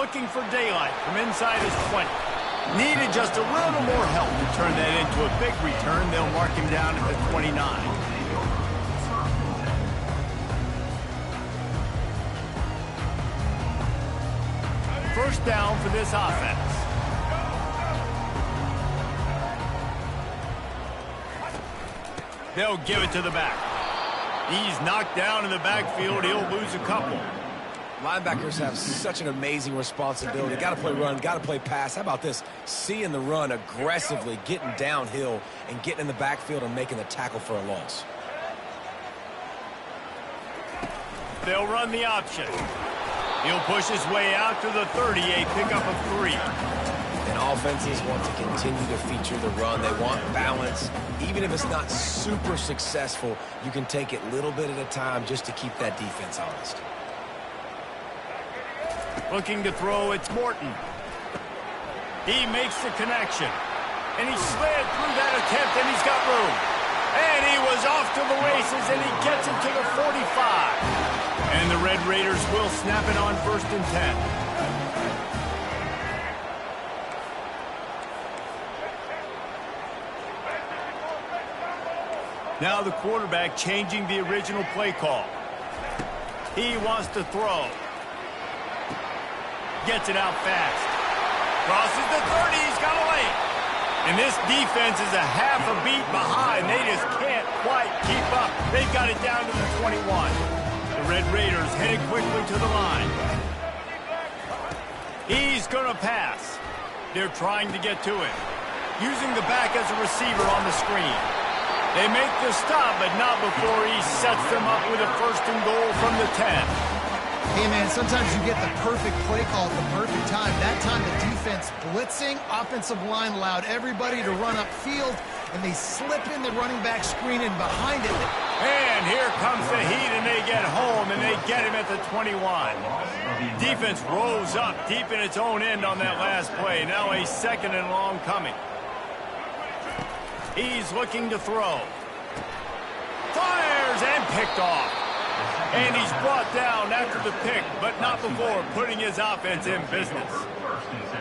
looking for daylight from inside his 20. Needed just a little more help to turn that into a big return. They'll mark him down at the 29. First down for this offense. They'll give it to the back. He's knocked down in the backfield. He'll lose a couple. Linebackers have such an amazing responsibility. Got to play run, got to play pass. How about this? Seeing the run aggressively, getting downhill, and getting in the backfield and making the tackle for a loss. They'll run the option. He'll push his way out to the 38, pickup of 3. And offenses want to continue to feature the run. They want balance. Even if it's not super successful, you can take it little bit at a time just to keep that defense honest. Looking to throw, it's Morton. He makes the connection. And he slid through that attempt, and he's got room. And he was off to the races, and he gets it to the 45. And the Red Raiders will snap it on 1st and 10. Now the quarterback changing the original play call. He wants to throw. Gets it out fast. Crosses the 30. He's got a lane. And this defense is a half a beat behind. They just can't quite keep up. They've got it down to the 21. The Red Raiders headed quickly to the line. He's going to pass. They're trying to get to it. Using the back as a receiver on the screen. They make the stop, but not before he sets them up with a 1st and goal from the 10. Hey, man, sometimes you get the perfect play call at the perfect time. That time the defense blitzing, offensive line allowed everybody to run upfield, and they slip in the running back screen and behind it. And here comes the heat, and they get home, and they get him at the 21. Defense rose up deep in its own end on that last play. Now a 2nd and long coming. He's looking to throw. Fires and picked off. And he's brought down after the pick, but not before putting his offense in business.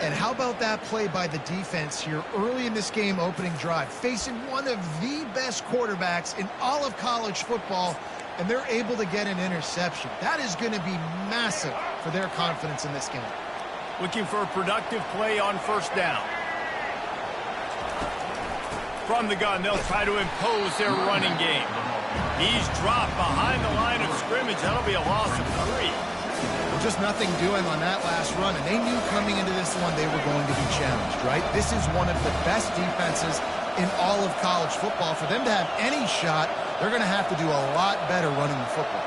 And how about that play by the defense here early in this game opening drive, facing one of the best quarterbacks in all of college football, and they're able to get an interception. That is going to be massive for their confidence in this game. Looking for a productive play on 1st down. From the gun, they'll try to impose their running game. He's dropped behind the line of scrimmage. That'll be a loss of 3. Well, just nothing doing on that last run, and they knew coming into this one they were going to be challenged, right? This is one of the best defenses in all of college football. For them to have any shot, they're going to have to do a lot better running the football.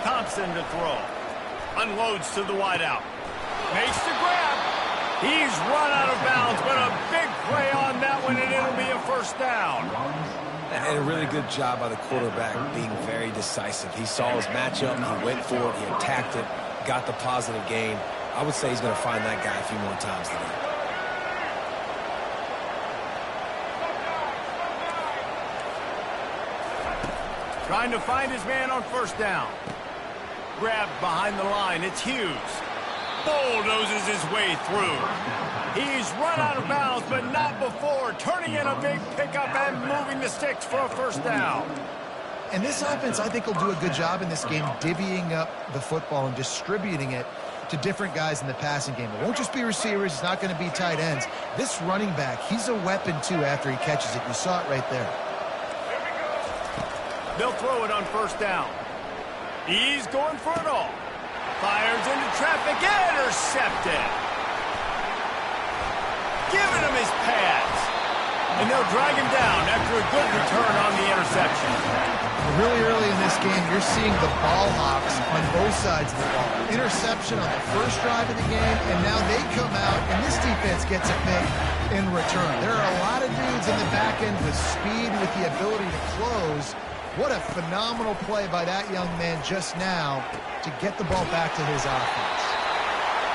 Thompson to throw. Unloads to the wideout. Makes the grab. He's run out of bounds, but a big play on that one, and it'll be a 1st down. And a really good job by the quarterback being very decisive. He saw his matchup, he went for it, he attacked it, got the positive gain. I would say he's going to find that guy a few more times today. Trying to find his man on 1st down. Grabbed behind the line. It's Hughes. Bulldozes his way through. He's run out of bounds, but not before turning in a big pickup and moving the sticks for a 1st down. And this offense, I think, will do a good job in this game divvying up the football and distributing it to different guys in the passing game. It won't just be receivers. It's not going to be tight ends. This running back, he's a weapon, too, after he catches it. You saw it right there. They'll throw it on 1st down. He's going for it all. Fires into traffic, intercepted. Giving him his pads. And they'll drag him down after a good return on the interception. Really early in this game, you're seeing the ball hawks on both sides of the ball. Interception on the first drive of the game, and now they come out, and this defense gets a pick in return. There are a lot of dudes in the back end with speed, with the ability to close. What a phenomenal play by that young man just now to get the ball back to his offense.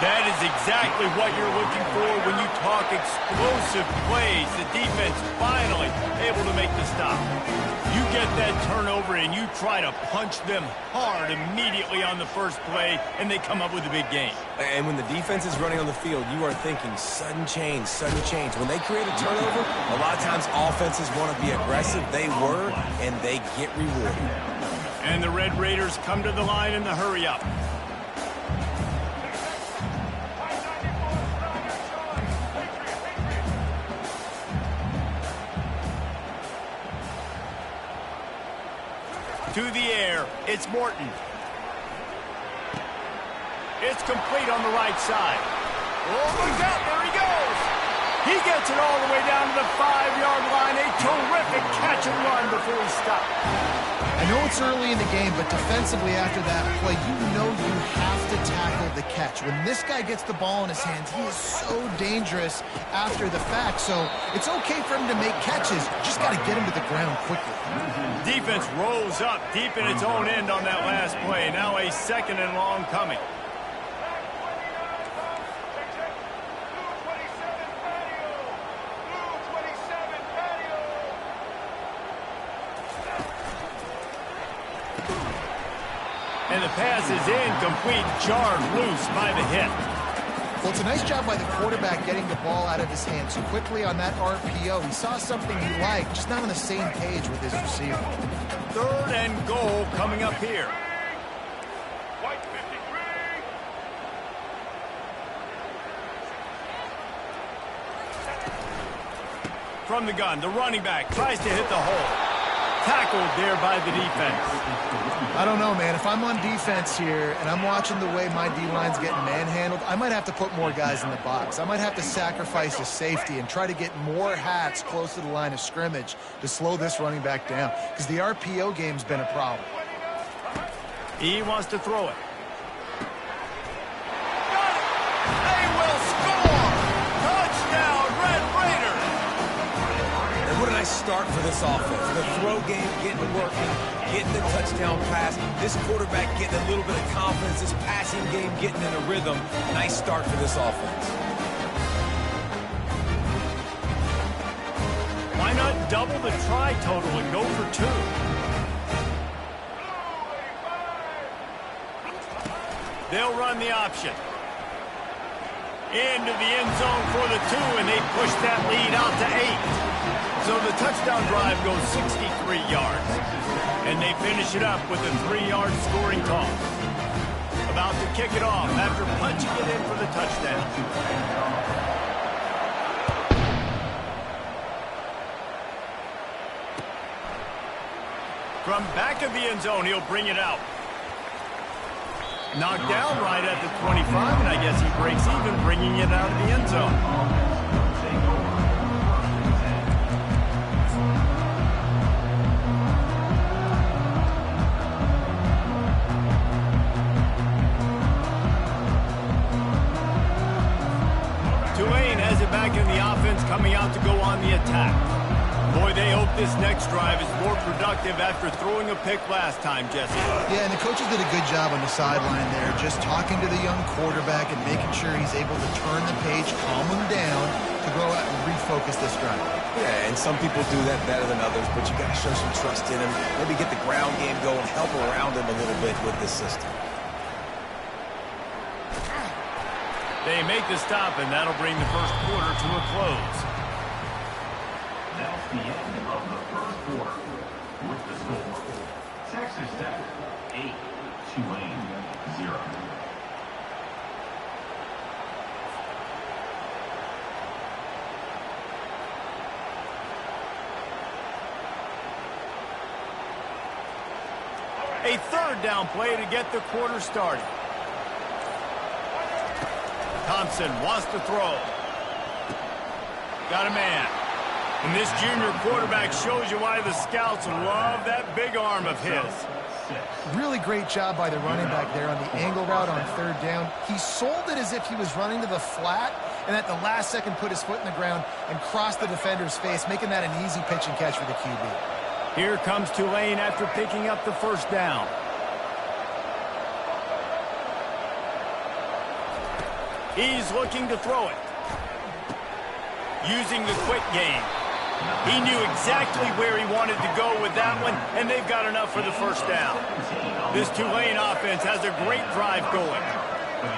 That is exactly what you're looking for when you talk explosive plays. The defense finally able to make the stop. You get that turnover and you try to punch them hard immediately on the first play, and they come up with a big gain. And when the defense is running on the field, you are thinking sudden change, sudden change. When they create a turnover, a lot of times offenses want to be aggressive. They were, and they get rewarded. And the Red Raiders come to the line in the hurry up. To the air, it's Morton. It's complete on the right side. Oh, look out, there he goes. He gets it all the way down to the 5-yard line. A terrific catch and run before he stopped. I know it's early in the game, but defensively after that play, you know you have to tackle the catch. When this guy gets the ball in his hands, he is so dangerous after the fact. So it's okay for him to make catches. You just got to get him to the ground quickly. Defense rolls up deep in its own end on that last play. Now a 2nd and long coming. And the pass is incomplete, jarred loose by the hit. Well, it's a nice job by the quarterback getting the ball out of his hands quickly on that RPO. He saw something he liked, just not on the same page with his receiver. 3rd and goal coming up here. From the gun, the running back tries to hit the hole. Tackled there by the defense. I don't know, man. If I'm on defense here and I'm watching the way my D-line's getting manhandled, I might have to put more guys in the box. I might have to sacrifice a safety and try to get more hats close to the line of scrimmage to slow this running back down, because the RPO game's been a problem. He wants to throw it. They will score! Touchdown, Red Raiders! And what a nice start for this offense. The throw game getting working, getting the touchdown pass. This quarterback getting a little bit of confidence. This passing game getting in a rhythm. Nice start for this offense. Why not double the try total and go for 2? They'll run the option. Into the end zone for the 2, and they push that lead out to 8. So the touchdown drive goes 63 yards. And they finish it up with a 3-yard scoring toss. About to kick it off after punching it in for the touchdown. From back of the end zone, he'll bring it out. Knocked down right at the 25, and I guess he breaks even, bringing it out of the end zone. Tulane has it back in the offense, coming out to go on the attack. Boy, they hope this next drive is more productive after throwing a pick last time, Jesse. Yeah, and the coaches did a good job on the sideline there, just talking to the young quarterback and making sure he's able to turn the page, calm him down, to go out and refocus this drive. Yeah, and some people do that better than others, but you got to show some trust in him. Maybe get the ground game going, help around him a little bit with this system. They make the stop, and that'll bring the first quarter to a close. That's the end of the first quarter. With the score, Texas Tech 8, Tulane 0. A 3rd down play to get the quarter started. Thompson wants to throw. Got a man. And this junior quarterback shows you why the scouts love that big arm of his. Really great job by the running back there on the angle route on 3rd down. He sold it as if he was running to the flat, and at the last second put his foot in the ground and crossed the defender's face, making that an easy pitch and catch for the QB. Here comes Tulane after picking up the 1st down. He's looking to throw it. Using the quick game. He knew exactly where he wanted to go with that one, and they've got enough for the first down. This Tulane offense has a great drive going.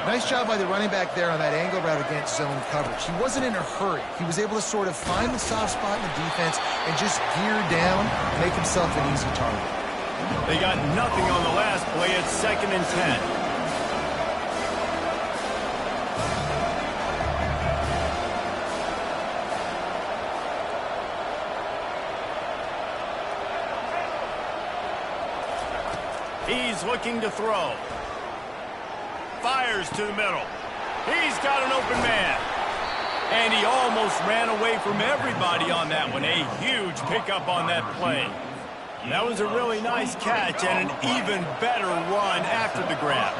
Nice job by the running back there on that angle route against zone coverage. He wasn't in a hurry. He was able to sort of find the soft spot in the defense and just gear down, make himself an easy target. They got nothing on the last play. It's 2nd and 10. He's looking to throw. Fires to the middle. He's got an open man. And he almost ran away from everybody on that one. A huge pickup on that play. That was a really nice catch and an even better run after the grab.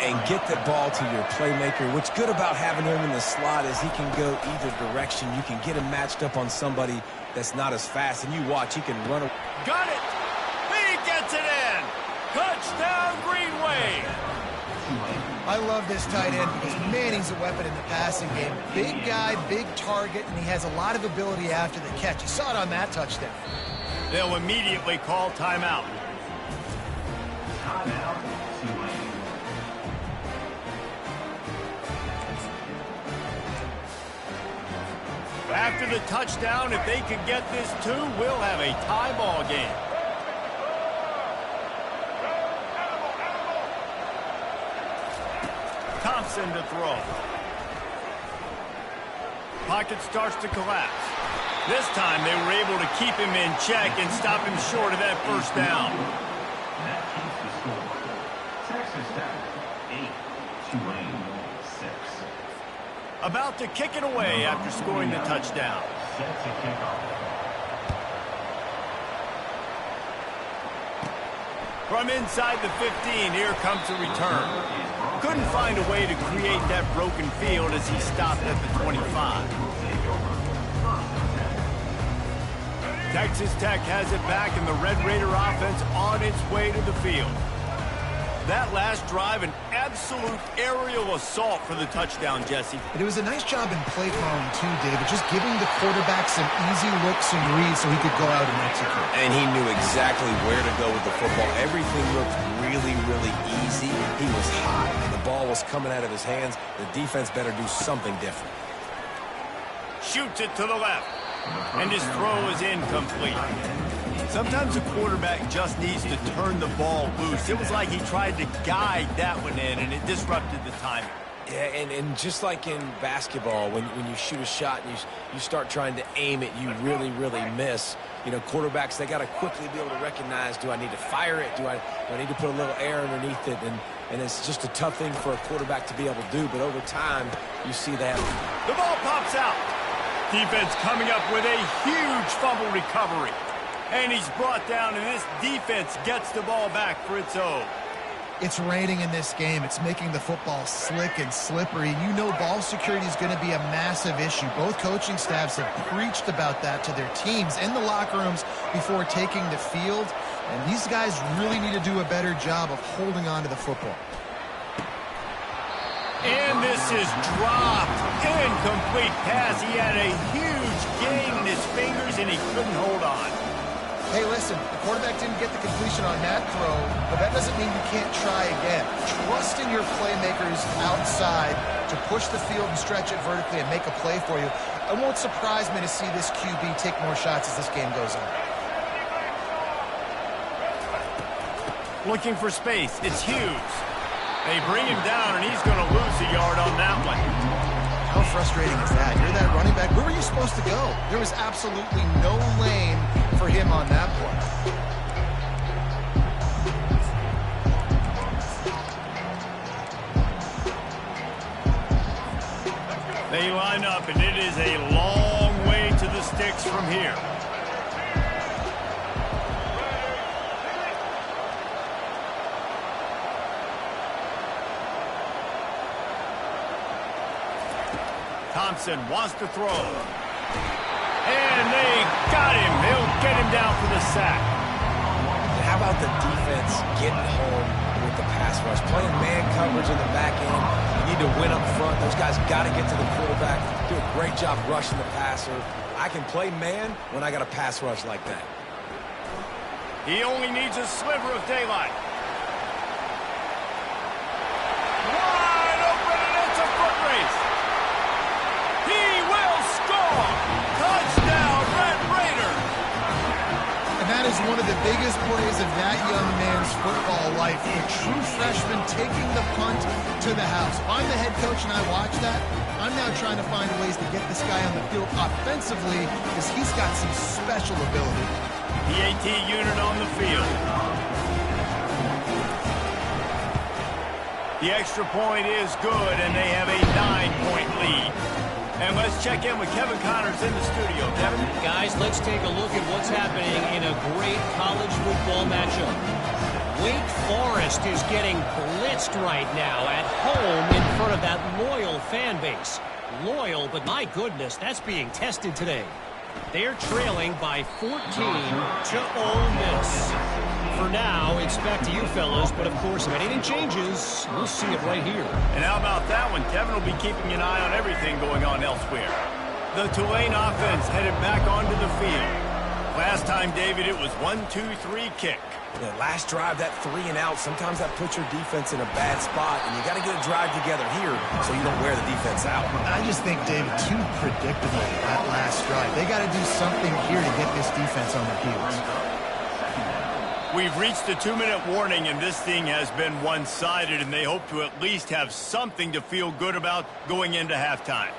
And get the ball to your playmaker. What's good about having him in the slot is he can go either direction. You can get him matched up on somebody that's not as fast, and you watch, he can run. Got it. He gets it in. Touchdown, Greenway. I love this tight end because, man, he's a weapon in the passing game. Big guy, big target, and he has a lot of ability after the catch. You saw it on that touchdown. They'll immediately call timeout. Timeout, Tulane. After the touchdown, if they can get this too, we'll have a tie ball game. Thompson to throw. Pocket starts to collapse. This time they were able to keep him in check and stop him short of that first down. That keeps the score. Texas Tech 8, Tulane 6. About to kick it away after scoring the touchdown. Set to kick off. From inside the 15, here comes a return. Couldn't find a way to create that broken field as he stopped at the 25. Texas Tech has it back, and the Red Raider offense on its way to the field. That last drive, an absolute aerial assault for the touchdown, Jesse. But it was a nice job in play calling, too, David, just giving the quarterback some easy looks and reads so he could go out and execute. And he knew exactly where to go with the football. Everything looked really, really easy. He was hot, and the ball was coming out of his hands. The defense better do something different. Shoots it to the left, and his throw is incomplete. Sometimes a quarterback just needs to turn the ball loose. It was like he tried to guide that one in, and it disrupted the timing. Yeah, and just like in basketball, when you shoot a shot and you start trying to aim it, you really, really miss. You know, quarterbacks, they got to quickly be able to recognize, do I need to fire it? Do I need to put a little air underneath it? And it's just a tough thing for a quarterback to be able to do. But over time, you see that. The ball pops out. Defense coming up with a huge fumble recovery. And he's brought down, and this defense gets the ball back for its own. It's raining in this game. It's making the football slick and slippery. You know ball security is going to be a massive issue. Both coaching staffs have preached about that to their teams in the locker rooms before taking the field. And these guys really need to do a better job of holding on to the football. And this is dropped. Incomplete pass. He had a huge gain in his fingers, and he couldn't hold on. Hey, listen, the quarterback didn't get the completion on that throw, but that doesn't mean you can't try again. Trust in your playmakers outside to push the field and stretch it vertically and make a play for you. It won't surprise me to see this QB take more shots as this game goes on. Looking for space. It's Hughes. They bring him down, and he's going to lose a yard on that one. How frustrating is that? You're that running back. Where were you supposed to go? There was absolutely no lane for him on that play. They line up, and it is a long way to the sticks from here. Thompson wants to throw. And they got him. They'll get him down for the sack. How about the defense getting home when with the pass rush. Playing man coverage in the back end. You need to win up front. Those guys got to get to the quarterback. Do a great job rushing the passer. I can play man when I got a pass rush like that. He only needs a sliver of daylight. Wide open, and it's a foot race. He will score. Touchdown, Red Raider. And that is one of the biggest plays of that young man's football life. A true freshman taking the punt to the house. If I'm the head coach and I watch that, I'm now trying to find ways to get this guy on the field offensively because he's got some special ability. PAT unit on the field. The extra point is good, and they have a 9-point lead. And let's check in with Kevin Connors in the studio. Kevin? Guys, let's take a look at what's happening in a great college football matchup. Wake Forest is getting blitzed right now at home in front of that loyal fan base. Loyal, but my goodness, that's being tested today. They're trailing by 14 to Ole Miss. For now, it's back to you fellas, but of course, if anything changes, we'll see it right here. And how about that one? Kevin will be keeping an eye on everything going on elsewhere. The Tulane offense headed back onto the field. Last time, David, it was 1-2-3 kick. The last drive, that 3 and out, sometimes that puts your defense in a bad spot, and you got to get a drive together here so you don't wear the defense out. I just think, David, too predictable that last drive. They got to do something here to get this defense on their heels. We've reached the 2-minute warning, and this thing has been one-sided, and they hope to at least have something to feel good about going into halftime.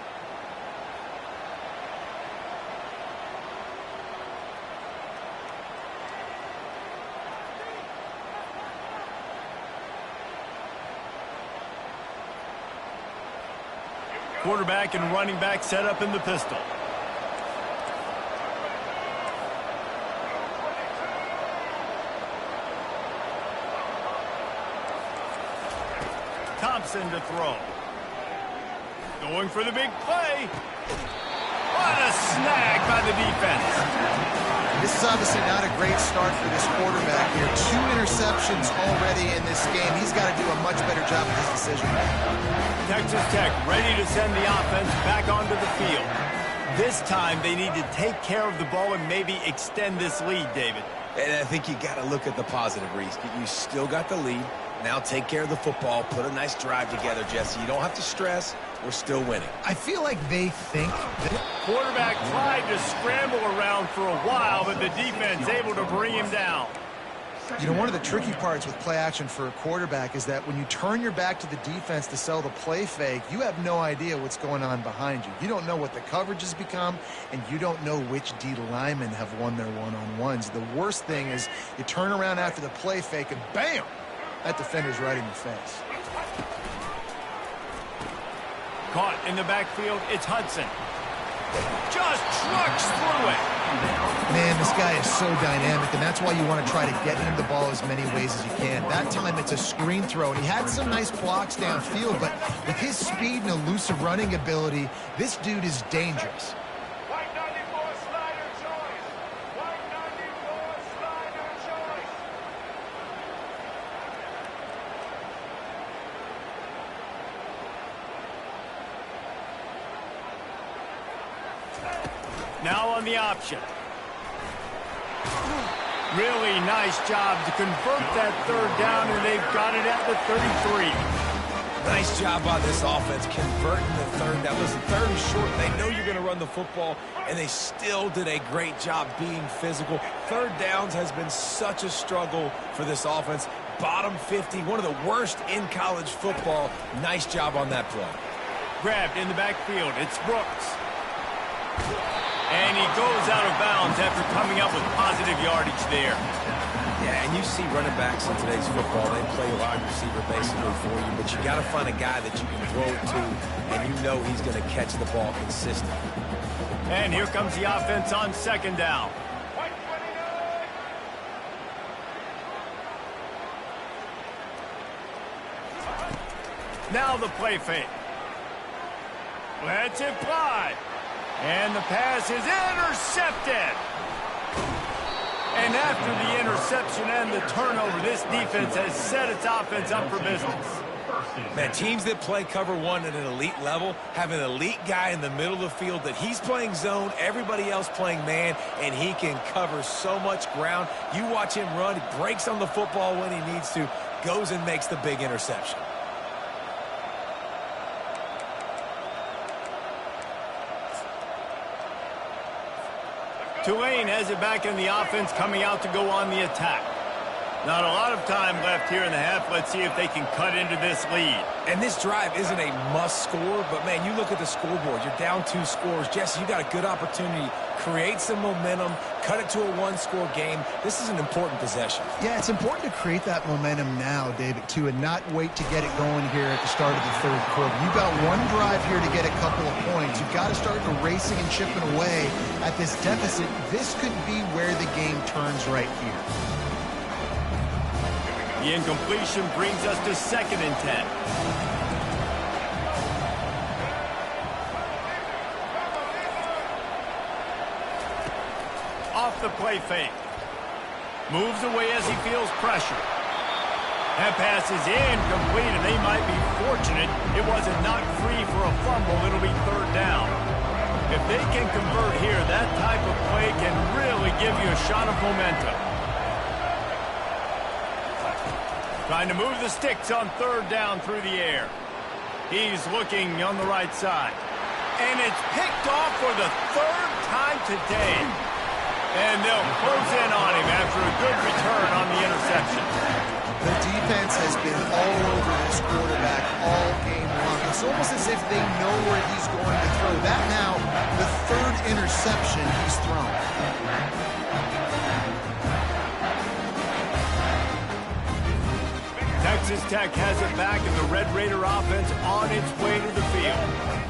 Quarterback and running back set up in the pistol. Thompson to throw. Going for the big play. What a snag by the defense. This is obviously not a great start for this quarterback here. 2 interceptions already in this game. He's got to do a much better job of his decision. Texas Tech ready to send the offense back onto the field. This time they need to take care of the ball and maybe extend this lead, David. And I think you got to look at the positive, Reese. You still got the lead. Now take care of the football. Put a nice drive together, Jesse. You don't have to stress. We're still winning. I feel like they think that... Quarterback tried to scramble around for a while, but the defense able to bring him down. You know, one of the tricky parts with play action for a quarterback is that when you turn your back to the defense to sell the play fake, you have no idea what's going on behind you. You don't know what the coverage has become, and you don't know which D linemen have won their one-on-ones. The worst thing is you turn around after the play fake, and bam! That defender's right in your face. Caught in the backfield, it's Hudson. Just trucks through it. Man, this guy is so dynamic, and that's why you want to try to get him the ball as many ways as you can. That time, it's a screen throw, and he had some nice blocks downfield, but with his speed and elusive running ability, this dude is dangerous. White 94 slider choice. White 94 slider choice. Now on the option. Really nice job to convert that 3rd down, and they've got it at the 33. Nice job by this offense converting the 3rd down. Listen, 3rd and short, they know you're going to run the football, and they still did a great job being physical. 3rd downs has been such a struggle for this offense. Bottom 50, one of the worst in college football. Nice job on that play. Grabbed in the backfield, it's Brooks. And he goes out of bounds after coming up with positive yardage there. Yeah, and you see running backs in today's football, they play wide receiver basically for you, but you got to find a guy that you can throw it to, and you know he's going to catch the ball consistently. And here comes the offense on 2nd down. White 29. Now the play fake. Let's it fly. And the pass is intercepted. And And after the interception and the turnover, this defense has set its offense up for business. Man, teams that play cover one at an elite level have an elite guy in the middle of the field that he's playing zone, everybody else playing man, and he can cover so much ground. You watch him run, he breaks on the football when he needs to, goes and makes the big interception. Tulane has it back in the offense, coming out to go on the attack. Not a lot of time left here in the half. Let's see if they can cut into this lead. And this drive isn't a must score, but man, you look at the scoreboard. You're down 2 scores. Jesse, you got a good opportunity. Create some momentum, cut it to a 1-score game. This is an important possession. Yeah, it's important to create that momentum now, David, too, and not wait to get it going here at the start of the third quarter. You've got one drive here to get a couple of points. You've got to start racing and chipping away at this deficit. This could be where the game turns right here. The incompletion brings us to 2nd and 10. Off the play fake. Moves away as he feels pressure. That pass is incomplete, and they might be fortunate it wasn't knocked free for a fumble. It'll be 3rd down. If they can convert here, that type of play can really give you a shot of momentum. Trying to move the sticks on 3rd down through the air. He's looking on the right side. And it's picked off for the 3rd time today. And they'll close in on him after a good return on the interception. The defense has been all over this quarterback all game long. It's almost as if they know where he's going to throw. That now, the 3rd interception he's thrown. Texas Tech has it back, and the Red Raider offense on its way to the field.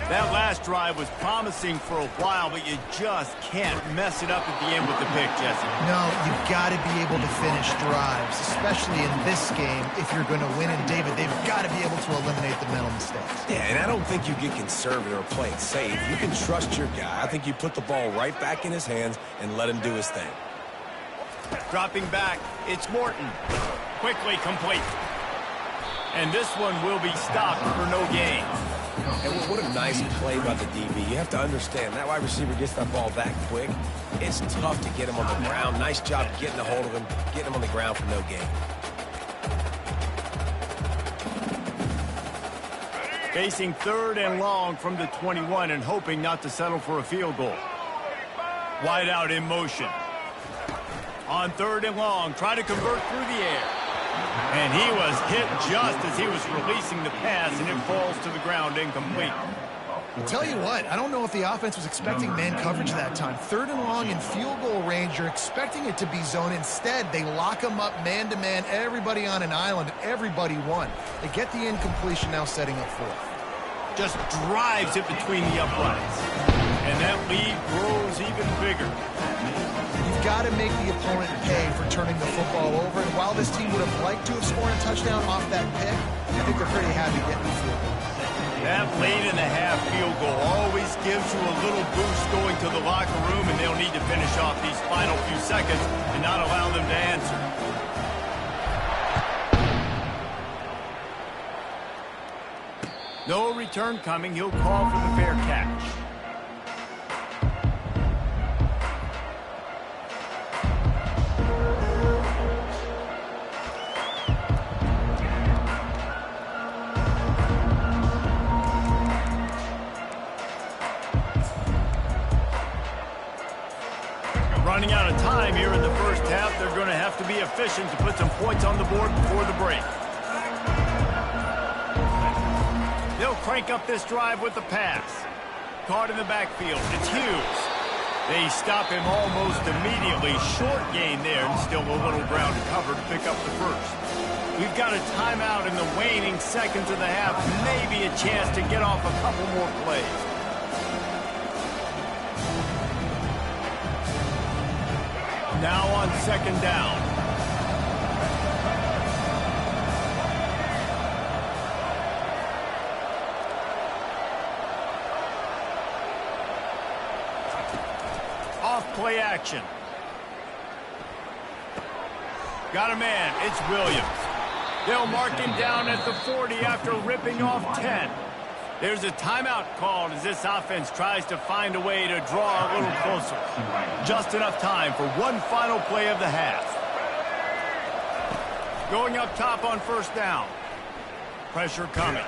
That last drive was promising for a while, but you just can't mess it up at the end with the pick, Jesse. No, you've got to be able to finish drives, especially in this game. If you're going to win, and David, they've got to be able to eliminate the mental mistakes. Yeah, and I don't think you get conservative or play it safe. You can trust your guy. I think you put the ball right back in his hands and let him do his thing. Dropping back, it's Morton. Quickly complete. And this one will be stopped for no gain. And what a nice play by the DB. You have to understand, that wide receiver gets that ball that quick. It's tough to get him on the ground. Nice job getting a hold of him, getting him on the ground for no gain. Facing 3rd and long from the 21 and hoping not to settle for a field goal. Wide out in motion. On 3rd and long, try to convert through the air. And he was hit just as he was releasing the pass, and it falls to the ground incomplete. I'll tell you what, I don't know if the offense was expecting man coverage that time. 3rd and long in field goal range, you're expecting it to be zone. Instead, they lock them up man-to-man, everybody on an island, and everybody won. They get the incompletion, now setting up 4th. Just drives it between the uprights. And that lead grows even bigger. You've got to make the opponent pay for turning the football over. And while this team would have liked to have scored a touchdown off that pick, I think they're pretty happy getting the field goal. That late in the half field goal always gives you a little boost going to the locker room, and they'll need to finish off these final few seconds and not allow them to answer. No return coming. He'll call for the fair catch. Running out of time here in the first half. They're going to have to be efficient to put some points on the board before the break. They'll crank up this drive with the pass. Caught in the backfield. It's Hughes. They stop him almost immediately. Short gain there, and still a little ground to cover to pick up the first. We've got a timeout in the waning seconds of the half. Maybe a chance to get off a couple more plays. Now on 2nd down. Off play action. Got a man. It's Williams. They'll mark him down at the 40 after ripping off 10. There's a timeout called as this offense tries to find a way to draw a little closer. Just enough time for one final play of the half. Going up top on first down. Pressure coming.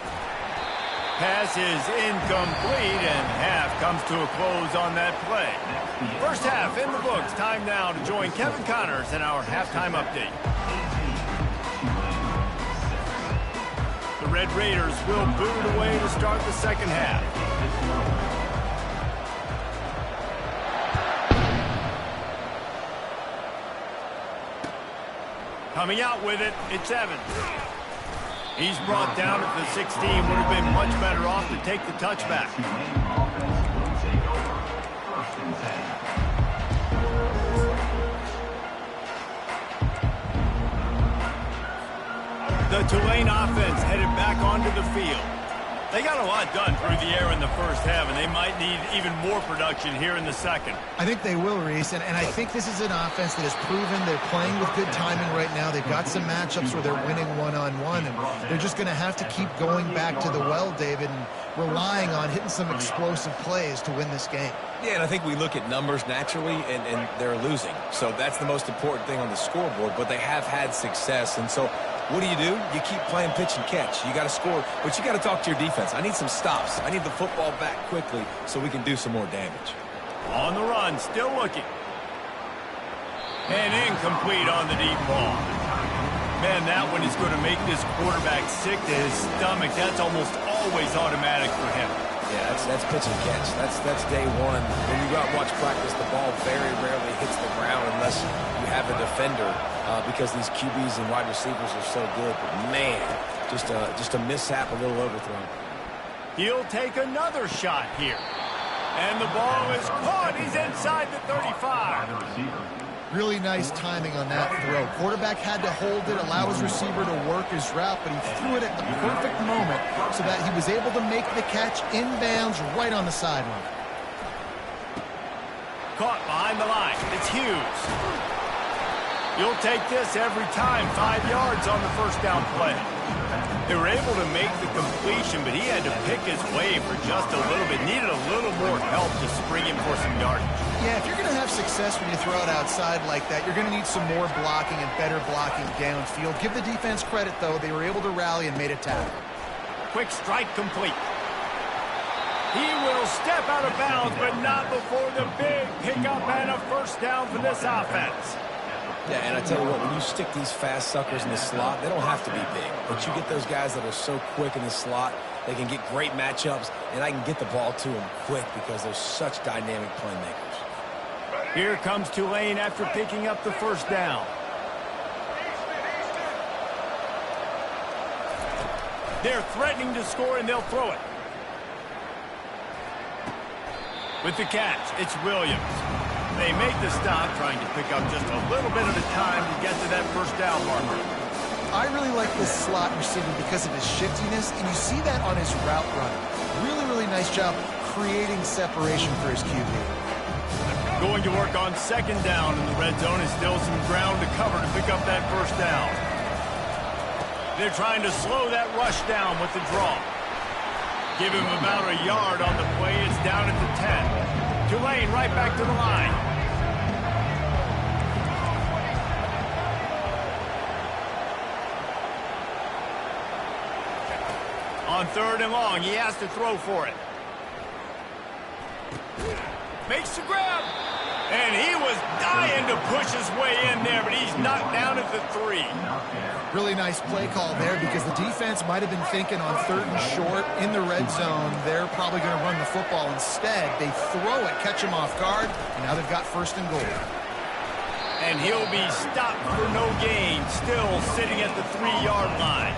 Pass is incomplete, and half comes to a close on that play. First half in the books. Time now to join Kevin Connors in our halftime update. The Red Raiders will boot it away to start the second half. Coming out with it, it's Evans. He's brought down at the 16. Would have been much better off to take the touchback. The Tulane offense headed back onto the field. They got a lot done through the air in the first half, and they might need even more production here in the second. I think they will, Reese, and I think this is an offense that has proven they're playing with good timing right now. They've got some matchups where they're winning one-on-one, and they're just going to have to keep going back to the well, David, and relying on hitting some explosive plays to win this game. Yeah, and I think we look at numbers naturally, and they're losing. So that's the most important thing on the scoreboard, but they have had success, and so what do? You keep playing pitch and catch. You got to score, but you got to talk to your defense. I need some stops. I need the football back quickly so we can do some more damage. On the run, still looking. And incomplete on the deep ball. Man, that one is going to make this quarterback sick to his stomach. That's almost always automatic for him. Yeah, that's pitch and catch. That's day one. When you go out and watch practice, the ball very rarely hits the ground unless you have a defender because these QBs and wide receivers are so good. But man, just a mishap, a little overthrown. He'll take another shot here. And the ball is caught. He's inside the 35. Really nice timing on that throw. Quarterback had to hold it, allow his receiver to work his route, but he threw it at the perfect moment so that he was able to make the catch inbounds right on the sideline. Caught behind the line. It's Hughes. You'll take this every time. 5 yards on the first down play. They were able to make the completion, but he had to pick his way for just a little bit. Needed a little more help to spring him for some yardage. Yeah, if you're going to have success when you throw it outside like that, you're going to need some more blocking and better blocking downfield. Give the defense credit, though. They were able to rally and made a tackle. Quick strike complete. He will step out of bounds, but not before the big pickup and a first down for this offense. Yeah, and I tell you what, when you stick these fast suckers in the slot, they don't have to be big. But you get those guys that are so quick in the slot, they can get great matchups, and I can get the ball to them quick because they're such dynamic playmakers. Here comes Tulane after picking up the first down. They're threatening to score, and they'll throw it. With the catch, it's Williams. They make the stop, trying to pick up just a little bit at a time to get to that first down marker. I really like this slot receiver because of his shiftiness, and you see that on his route running. Really nice job creating separation for his QB. Going to work on second down in the red zone is still some ground to cover to pick up that first down. They're trying to slow that rush down with the draw. Give him about a yard on the play. It's down at the 10. Tulane right back to the line. On third and long, he has to throw for it. Makes the grab. And he was dying to push his way in there, but he's knocked down at the 3. Really nice play call there because the defense might have been thinking on third and short in the red zone. They're probably going to run the football instead. They throw it, catch him off guard, and now they've got first and goal. And he'll be stopped for no gain, still sitting at the 3-yard line.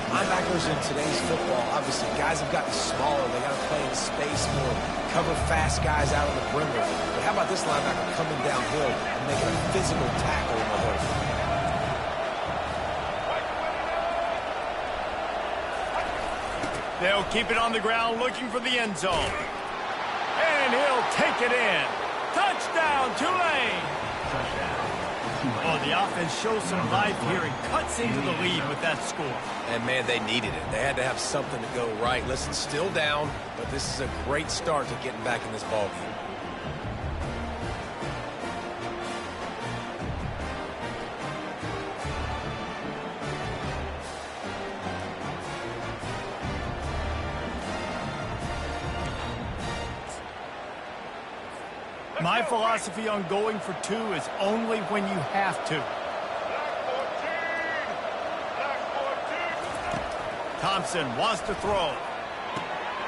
Linebackers in today's football, obviously, guys have gotten smaller. They got to play in space more, cover fast guys out on the perimeter. But how about this linebacker coming downhill and making a physical tackle in the hole? They'll keep it on the ground looking for the end zone. And he'll take it in. Touchdown, Tulane! Oh, the offense shows some life here and cuts into the lead with that score. And, man, they needed it. They had to have something to go right. Listen, still down, but this is a great start to getting back in this ballgame. My philosophy on going for two is only when you have to. Thompson wants to throw.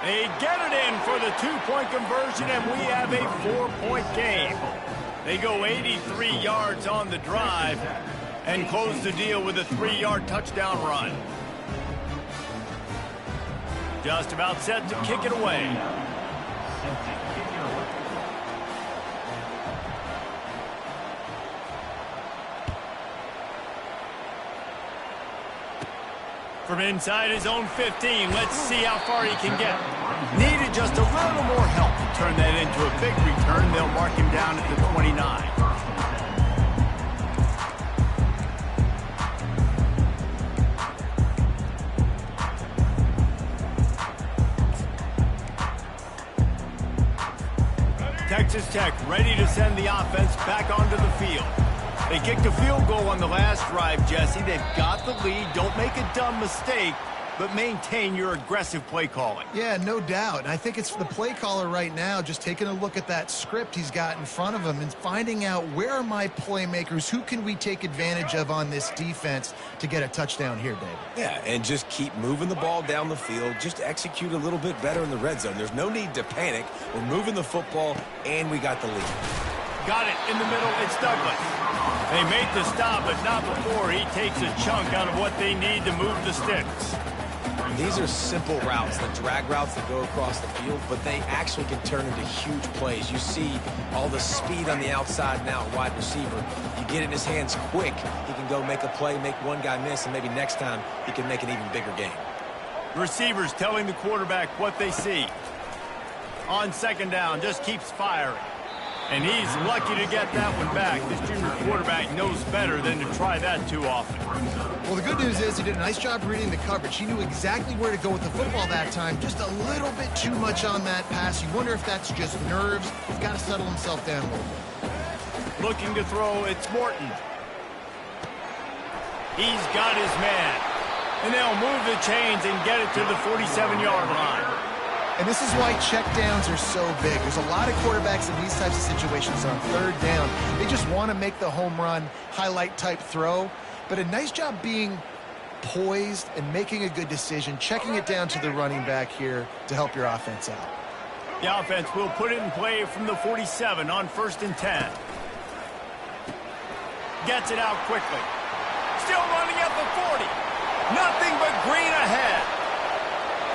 They get it in for the two-point conversion, and we have a 4-point game. They go 83 yards on the drive and close the deal with a 3-yard touchdown run. Just about set to kick it away. From inside his own 15, let's see how far he can get. Needed just a little more help to turn that into a big return. They'll mark him down at the 29. Texas Tech ready to send the offense back onto the field. They kicked a field goal on the last drive, Jesse. They've got the lead. Don't make a dumb mistake, but maintain your aggressive play calling. Yeah, no doubt. And I think it's the play caller right now just taking a look at that script he's got in front of him and finding out where are my playmakers, who can we take advantage of on this defense to get a touchdown here, David. Yeah, and just keep moving the ball down the field. Just execute a little bit better in the red zone. There's no need to panic. We're moving the football, and we got the lead. Got it in the middle. It's Douglas. They made the stop, but not before he takes a chunk out of what they need to move the sticks. These are simple routes, the drag routes that go across the field, but they actually can turn into huge plays. You see all the speed on the outside now at wide receiver. You get it in his hands quick, he can go make a play, make one guy miss, and maybe next time he can make an even bigger game. Receivers telling the quarterback what they see. On second down, just keeps firing. And he's lucky to get that one back. This junior quarterback knows better than to try that too often. Well, the good news is he did a nice job reading the coverage. He knew exactly where to go with the football that time. Just a little bit too much on that pass. You wonder if that's just nerves. He's got to settle himself down a little bit. Looking to throw, it's Morton. He's got his man. And they'll move the chains and get it to the 47-yard line. And this is why checkdowns are so big. There's a lot of quarterbacks in these types of situations on third down. They just want to make the home run, highlight-type throw. But a nice job being poised and making a good decision, checking it down to the running back here to help your offense out. The offense will put it in play from the 47 on 1st and 10. Gets it out quickly. Still running at the 40. Nothing but green ahead.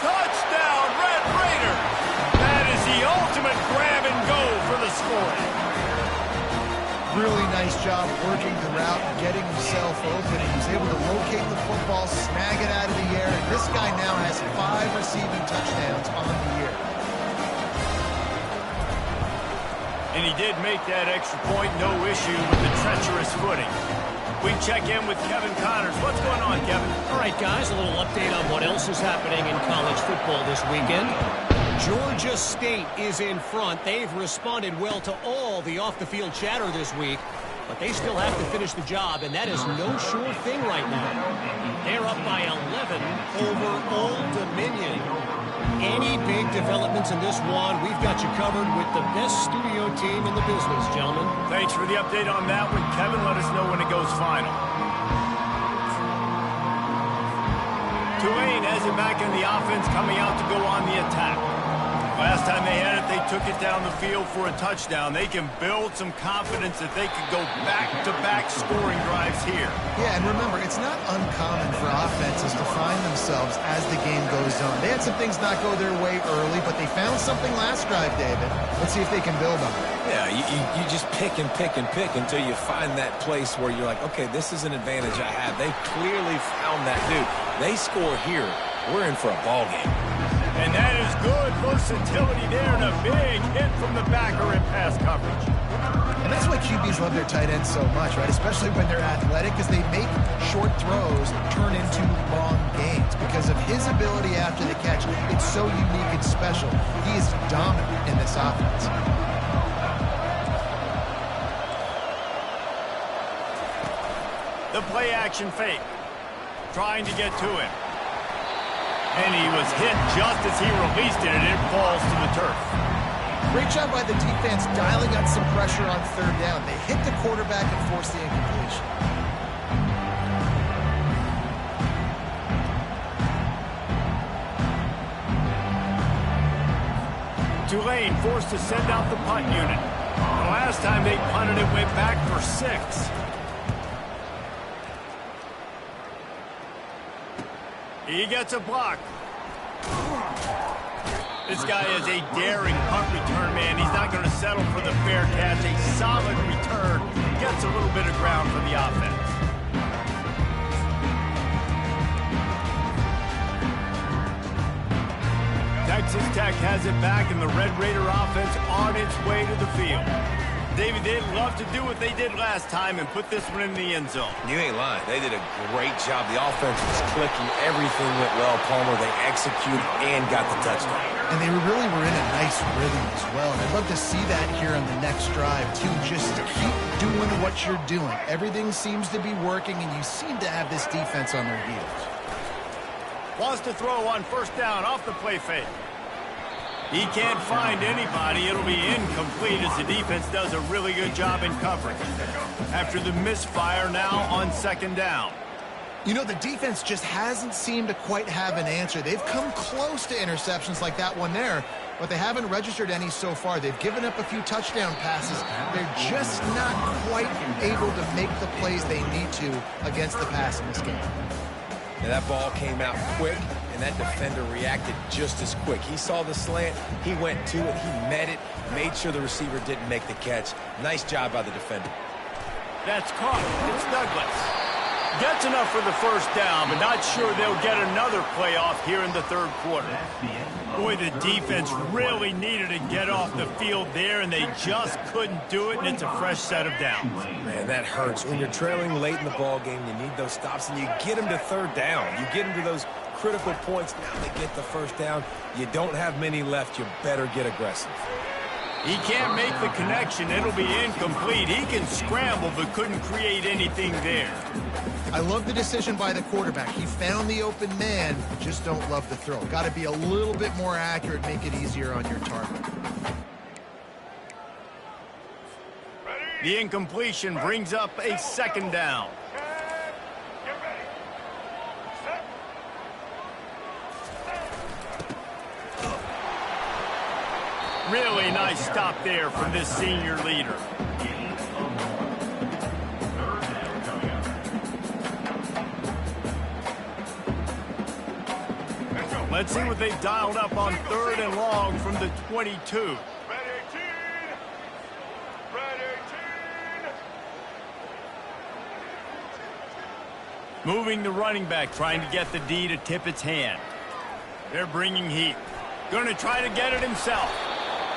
Touchdown, Red Raiders! That is the ultimate grab and go for the scoring. Really nice job working the route, getting himself open. He was able to locate the football, snag it out of the air, and this guy now has 5 receiving touchdowns on the year. And he did make that extra point, no issue with the treacherous footing. We check in with Kevin Connors. What's going on, Kevin? All right, guys, a little update on what else is happening in college football this weekend. Georgia State is in front. They've responded well to all the off-the-field chatter this week, but they still have to finish the job, and that is no sure thing right now. They're up by 11 over Old Dominion. Any big developments in this one, we've got you covered with the best studio team in the business, gentlemen. Thanks for the update on that one, Kevin. Let us know when it goes final. Tulane has it back in the offense, coming out to go on the attack. Last time they had it, they took it down the field for a touchdown. They can build some confidence that they could go back-to-back scoring drives here. Yeah, and remember, it's not uncommon for offenses to find themselves as the game goes on. They had some things not go their way early, but they found something last drive, David. Let's see if they can build on it. Yeah, you just pick and pick and pick until you find that place where you're like, okay, this is an advantage I have. They clearly found that dude. They score here. We're in for a ball game. And that is good versatility there and a big hit from the backer in pass coverage. And that's why QBs love their tight ends so much, right? Especially when they're athletic, because they make short throws turn into long gains. Because of his ability after the catch, it's so unique and special. He is dominant in this offense. The play-action fake. Trying to get to him. And he was hit just as he released it, and it falls to the turf. Great job by the defense dialing up some pressure on third down. They hit the quarterback and forced the incompletion. Tulane forced to send out the punt unit. The last time they punted, it went back for 6. He gets a block. This guy is a daring punt return man. He's not going to settle for the fair catch. A solid return. Gets a little bit of ground for the offense. Texas Tech has it back, and the Red Raider offense on its way to the field. David, they'd love to do what they did last time and put this one in the end zone. You ain't lying. They did a great job. The offense was clicking. Everything went well, Palmer. They executed and got the touchdown. And they really were in a nice rhythm as well. And I'd love to see that here on the next drive, too. Just keep doing what you're doing. Everything seems to be working, and you seem to have this defense on their heels. Wants to throw on first down off the play fake. He can't find anybody. It'll be incomplete as the defense does a really good job in coverage. After the misfire, now on second down. You know, the defense just hasn't seemed to quite have an answer. They've come close to interceptions like that one there, but they haven't registered any so far. They've given up a few touchdown passes. They're just not quite able to make the plays they need to against the pass in this game. And that ball came out quick, and that defender reacted just as quick. He saw the slant, he went to it, he met it, made sure the receiver didn't make the catch. Nice job by the defender. That's caught. It's Douglas. Gets enough for the first down, but not sure they'll get another play off here in the third quarter. Boy, the defense really needed to get off the field there, and they just couldn't do it, and it's a fresh set of downs. Man, that hurts. When you're trailing late in the ball game, you need those stops, and you get them to third down. You get them to those critical points. Now they get the first down. You don't have many left. You better get aggressive. He can't make the connection. It'll be incomplete. He can scramble, but couldn't create anything there. I love the decision by the quarterback. He found the open man, just don't love the throw. Got to be a little bit more accurate, make it easier on your target. The incompletion brings up a second down. Really nice stop there from this senior leader. Let's see what they've dialed up on third and long from the 22. Red 18. Red 18. Moving the running back, trying to get the D to tip its hand. They're bringing heat. Going to try to get it himself.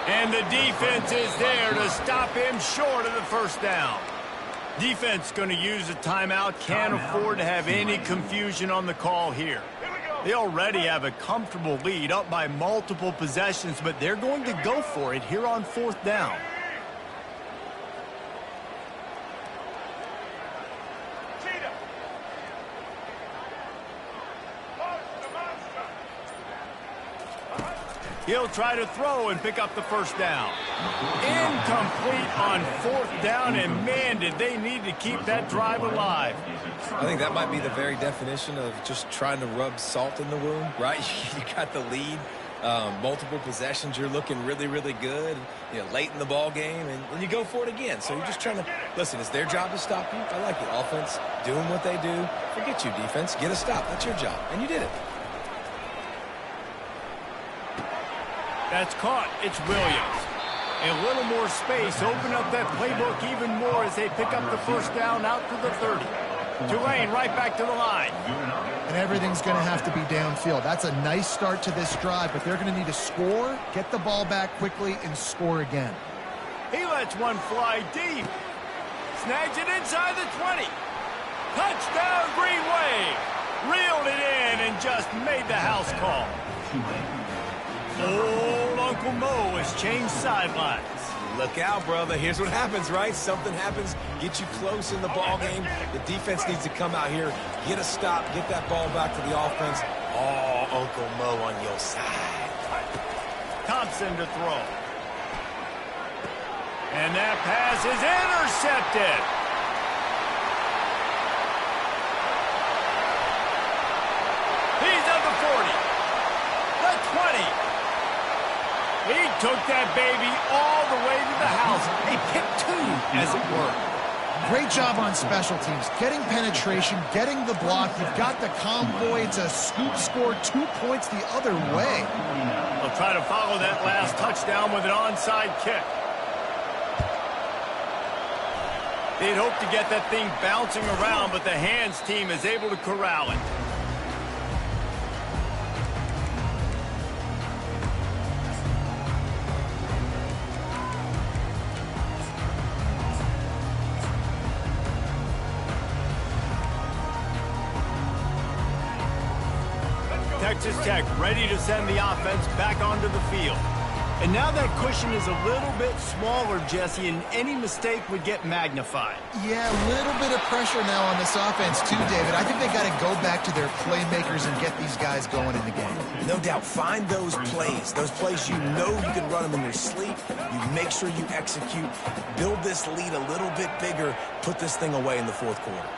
And the defense is there to stop him short of the first down. Defense going to use a timeout. Can't afford to have any confusion on the call here. They already have a comfortable lead, up by multiple possessions, but they're going to go for it here on fourth down. He'll try to throw and pick up the first down. Incomplete on fourth down, and man, did they need to keep that drive alive. I think that might be the very definition of just trying to rub salt in the wound, right? You got the lead, multiple possessions, you're looking really, really good, you know, late in the ball game, and you go for it again. So you're just trying to, listen, it's their job to stop you. I like it. Offense, doing what they do. Forget you, defense. Get a stop. That's your job, and you did it. That's caught. It's Williams. A little more space. Open up that playbook even more as they pick up the first down out to the 30. Tulane right back to the line. And everything's going to have to be downfield. That's a nice start to this drive, but they're going to need to score, get the ball back quickly, and score again. He lets one fly deep. Snags it inside the 20. Touchdown, Green Wave. Reeled it in and just made the house call. Old Uncle Mo has changed sidelines. Look out, brother. Here's what happens, right? Something happens, get you close in the ball game. The defense needs to come out here, get a stop, get that ball back to the offense. Oh, Uncle Mo on your side. Thompson to throw. And that pass is intercepted. He's at the 40. The 20. He took that baby all the way to the house. A pick two, as it were. Great job on special teams. Getting penetration, getting the block. You've got the convoy. It's a scoop score, 2 points the other way. They'll try to follow that last touchdown with an onside kick. They'd hope to get that thing bouncing around, but the hands team is able to corral it. Texas Tech ready to send the offense back onto the field. And now that cushion is a little bit smaller, Jesse, and any mistake would get magnified. Yeah, a little bit of pressure now on this offense too, David. I think they got to go back to their playmakers and get these guys going in the game. No doubt, find those plays you know you can run them in your sleep. You make sure you execute, build this lead a little bit bigger, put this thing away in the fourth quarter.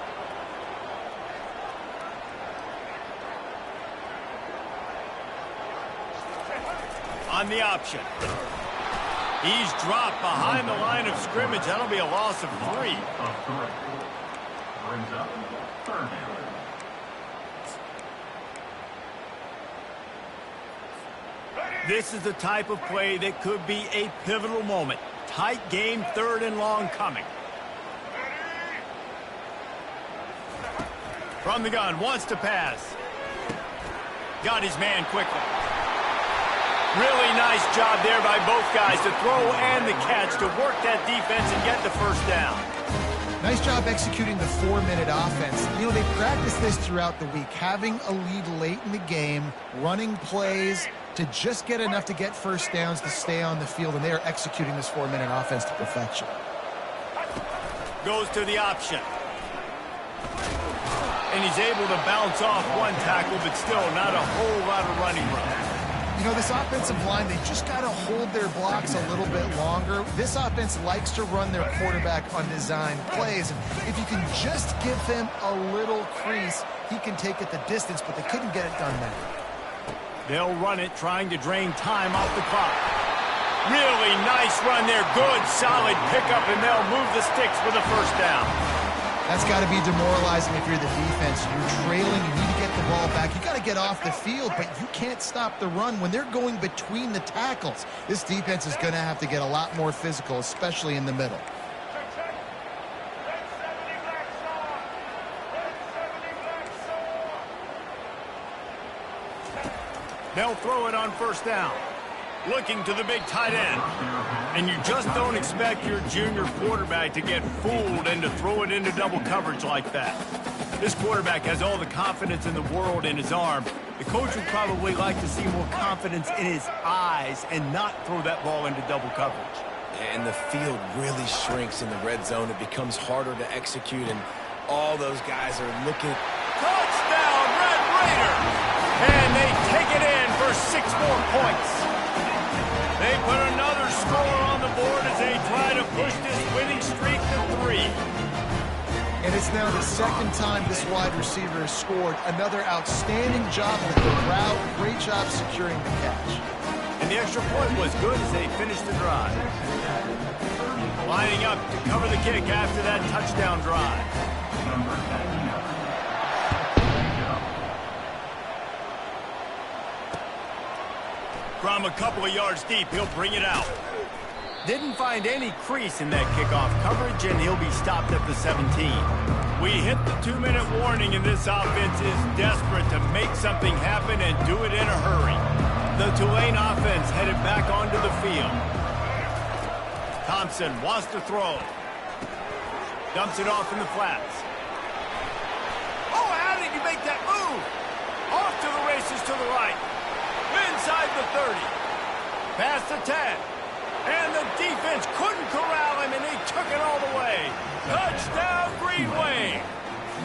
On the option. He's dropped behind the line of scrimmage. That'll be a loss of 3. Brings up third down. This is the type of play that could be a pivotal moment. Tight game, 3rd and long coming. From the gun, wants to pass. Got his man quickly. Really nice job there by both guys to throw and the catch to work that defense and get the first down. Nice job executing the 4-minute offense. You know, they practiced this throughout the week, having a lead late in the game, running plays to just get enough to get first downs to stay on the field, and they are executing this 4-minute offense to perfection. Goes to the option. And he's able to bounce off one tackle, but still not a whole lot of running room. You know, this offensive line, they just got to hold their blocks a little bit longer. This offense likes to run their quarterback on design plays. And if you can just give him a little crease, he can take it the distance, but they couldn't get it done there. They'll run it, trying to drain time off the clock. Really nice run there. Good, solid pickup, and they'll move the sticks for the first down. That's got to be demoralizing if you're the defense. You're trailing, you need to get the ball back. You got to get off the field, but you can't stop the run when they're going between the tackles. This defense is going to have to get a lot more physical, especially in the middle. They'll throw it on first down. Looking to the big tight end. And you just don't expect your junior quarterback to get fooled and to throw it into double coverage like that. This quarterback has all the confidence in the world in his arm. The coach would probably like to see more confidence in his eyes and not throw that ball into double coverage. And the field really shrinks in the red zone. It becomes harder to execute, and all those guys are looking. Touchdown, Red Raiders! And they take it in for 6 more points. They put another score on the board as they try to push this winning streak to 3. And it's now the second time this wide receiver has scored. Another outstanding job with the route. Great job securing the catch. And the extra point was good as they finished the drive. Lining up to cover the kick after that touchdown drive. From a couple of yards deep, he'll bring it out. Didn't find any crease in that kickoff coverage, and he'll be stopped at the 17. We hit the 2-minute warning, and this offense is desperate to make something happen and do it in a hurry. The Tulane offense headed back onto the field. Thompson wants to throw. Dumps it off in the flats. Oh, how did he make that move? Off to the races to the right. Inside the 30. Past the 10. And the defense couldn't corral him, and he took it all the way. Touchdown, Green Wave.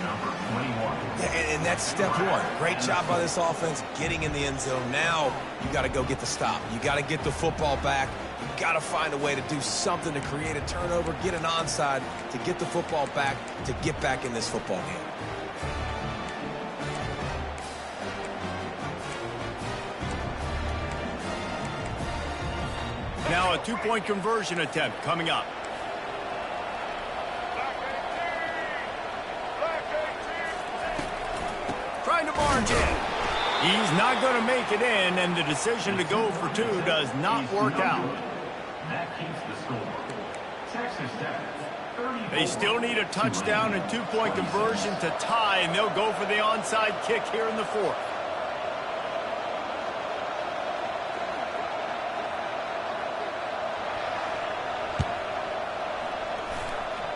Number 21. Yeah, and that's step one. Great job by this offense getting in the end zone. Now you got to go get the stop. You got to get the football back. You got to find a way to do something to create a turnover, get an onside, to get the football back, to get back in this football game. Now a two-point conversion attempt coming up. Trying to barge in. He's not going to make it in, and the decision to go for two does not work out. That keeps the score. Texas Tech, 34. They still need a touchdown and two-point conversion to tie, and they'll go for the onside kick here in the fourth.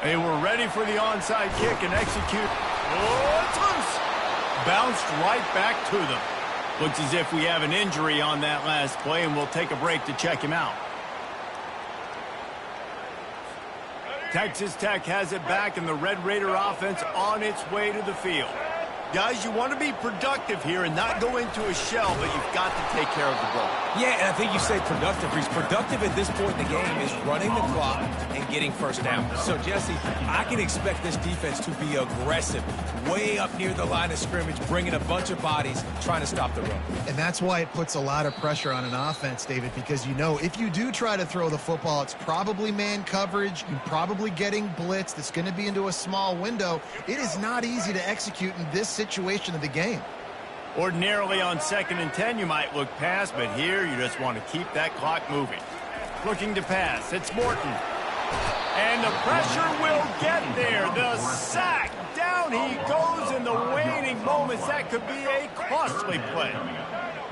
They were ready for the onside kick and execute. Oh, it's loose. Bounced right back to them. Looks as if we have an injury on that last play, and we'll take a break to check him out. Texas Tech has it back, and the Red Raider offense on its way to the field. Guys, you want to be productive here and not go into a shell, but you've got to take care of the ball. Yeah, and I think you say productive. He's productive at this point in the game is running the clock and getting first down. So, Jesse, I can expect this defense to be aggressive, way up near the line of scrimmage, bringing a bunch of bodies, trying to stop the run. And that's why it puts a lot of pressure on an offense, David, because you know if you do try to throw the football, it's probably man coverage. You're probably getting blitzed. It's going to be into a small window. It is not easy to execute in this situation of the game. Ordinarily on 2nd and 10, you might look past, but here you just want to keep that clock moving. Looking to pass. It's Morton. And the pressure will get there. The sack. Down he goes in the waning moments. That could be a costly play.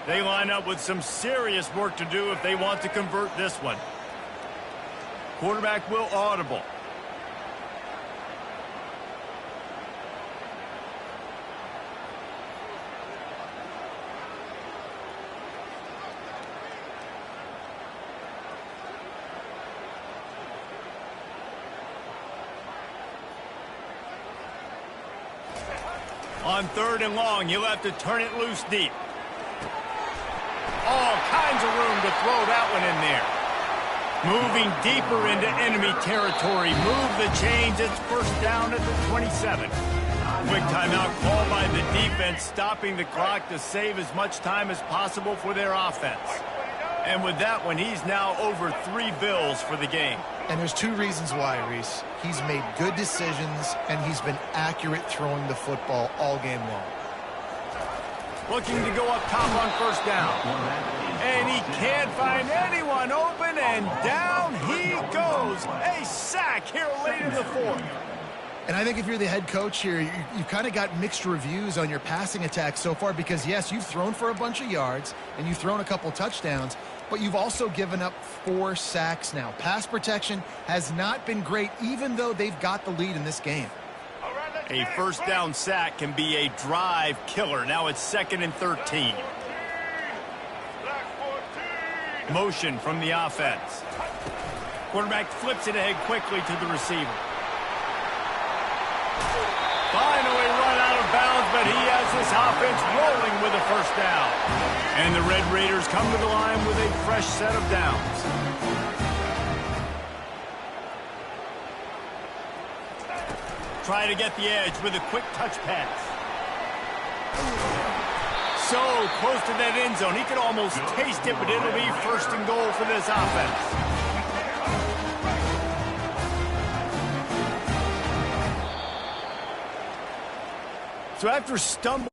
They line up with some serious work to do if they want to convert this one. Quarterback will audible. On 3rd and long, you'll have to turn it loose deep. All kinds of room to throw that one in there. Moving deeper into enemy territory. Move the chains. It's first down at the 27. Quick timeout call by the defense, stopping the clock to save as much time as possible for their offense. And with that one, he's now over 3 bills for the game. And there's 2 reasons why, Reese. He's made good decisions, and he's been accurate throwing the football all game long. Looking to go up top on first down. And he can't find anyone open, and down he goes. A sack here late in the fourth. And I think if you're the head coach here, you've kind of got mixed reviews on your passing attack so far because, yes, you've thrown for a bunch of yards and you've thrown a couple touchdowns, but you've also given up 4 sacks now. Pass protection has not been great, even though they've got the lead in this game. A first down sack can be a drive killer. Now it's 2nd and 13. Motion from the offense. Quarterback flips it ahead quickly to the receiver. Finally run out of bounds, but he has this offense rolling with a first down. And the Red Raiders come to the line with a fresh set of downs. Try to get the edge with a quick touch pass. So close to that end zone. He could almost taste it, but it'll be first and goal for this offense. So after stumbling